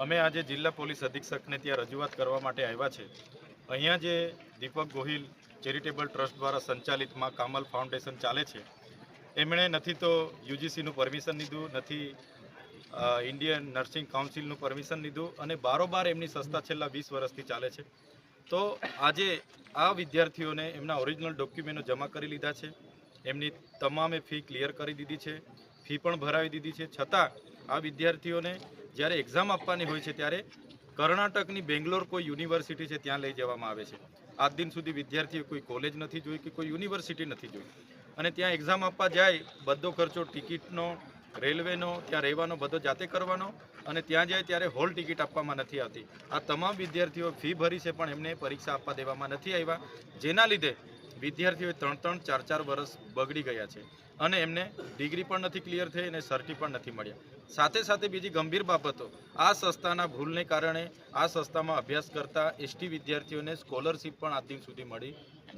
અમે આજે જિલ્લા પોલીસ અધિક્ષકને ત્યાં રજૂઆત કરવા માટે આવ્યા છે। અહીંયા જે દીપક ગોહિલ ચેરિટેબલ ટ્રસ્ટ દ્વારા સંચાલિત માં કામલ ફાઉન્ડેશન ચાલે છે, એમણે નથી તો યુજીસીનું પરમિશન લીધું, નથી ઇન્ડિયન નર્સિંગ કાઉન્સિલનું પરમિશન લીધું અને બારોબાર એમની સંસ્થા છેલ્લા 20 વર્ષથી ચાલે છે। તો આજે આ વિદ્યાર્થીઓને એમના ઓરિજિનલ ડોક્યુમેન્ટો જમા કરી લીધા છે, એમની તમામે ફી ક્લિયર કરી દીધી છે, ફી પણ ભરાવી દીધી છે। છતાં આ વિદ્યાર્થીઓને જ્યારે એક્ઝામ આપવાની હોય છે ત્યારે કર્ણાટકની બેંગ્લોર કોઈ યુનિવર્સિટી છે ત્યાં લઈ જવામાં આવે છે। આજ દિન સુધી વિદ્યાર્થીઓ કોઈ કોલેજ નથી જોઈ કે કોઈ યુનિવર્સિટી નથી જોઈ અને ત્યાં એક્ઝામ આપવા જાય, બધો ખર્ચો ટિકિટનો, રેલવેનો, ત્યાં રહેવાનો બધો જાતે કરવાનો અને ત્યાં જાય ત્યારે હોલ ટિકિટ આપવામાં નથી આવતી। આ તમામ વિદ્યાર્થીઓ ફી ભરી છે પણ એમને પરીક્ષા આપવા દેવામાં નથી આવ્યા, જેના લીધે વિદ્યાર્થીઓએ 3-3, 4-4 વર્ષ બગડી ગયા છે અને એમને ડિગ્રી પણ નથી ક્લિયર થઈ અને સર્ટી પણ નથી મળ્યા। સાથે સાથે બીજી ગંભીર બાબતો, આ સંસ્થાના ભૂલને કારણે આ સંસ્થામાં અભ્યાસ કરતા એસટી વિદ્યાર્થીઓને સ્કોલરશિપ પણ આજ દિન સુધી મળી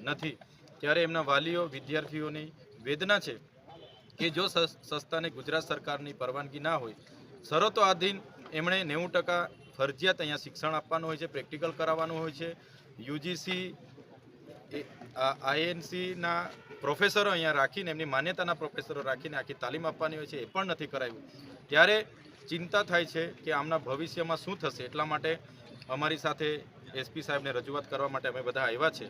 નથી। ત્યારે એમના વાલીઓ, વિદ્યાર્થીઓની વેદના છે કે જો સંસ્થાને ગુજરાત સરકારની પરવાનગી ના હોય, શરતો આધીન એમણે 90% ફરજિયાત અહીંયા શિક્ષણ આપવાનું હોય છે, પ્રેક્ટિકલ કરાવવાનું હોય છે। યુજીસી આઈએનસીના પ્રોફેસરો અહીંયા રાખીને, એમની માન્યતાના પ્રોફેસરો રાખીને આખી તાલીમ આપવાની હોય છે, એ પણ નથી કરાવ્યું। ત્યારે ચિંતા થાય છે કે આમના ભવિષ્યમાં શું થશે। એટલા માટે અમારી સાથે એસપી સાહેબને રજૂઆત કરવા માટે અમે બધા આવ્યા છે।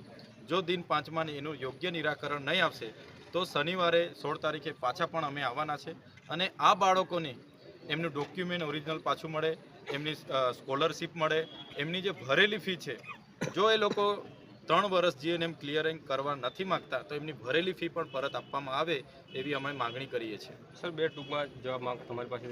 જો દિન 5માં એનું યોગ્ય નિરાકરણ નહીં આવશે તો શનિવારે 16 તારીખે પાછા પણ અમે આવવાના છે અને આ બાળકોને એમનું ડોક્યુમેન્ટ ઓરિજિનલ પાછું મળે, એમની સ્કોલરશિપ મળે, એમની જે ભરેલી ફી છે, જો એ લોકો 3 વર્ષ જીએનએમ ક્લિયરિંગ કરવા નથી માગતા તો એમની ભરેલી ફી પણ પરત આપવામાં આવે એવી અમે માગણી કરીએ છીએ। સર, બે ટૂંકમાં જવાબ માંગ તમારી પાસે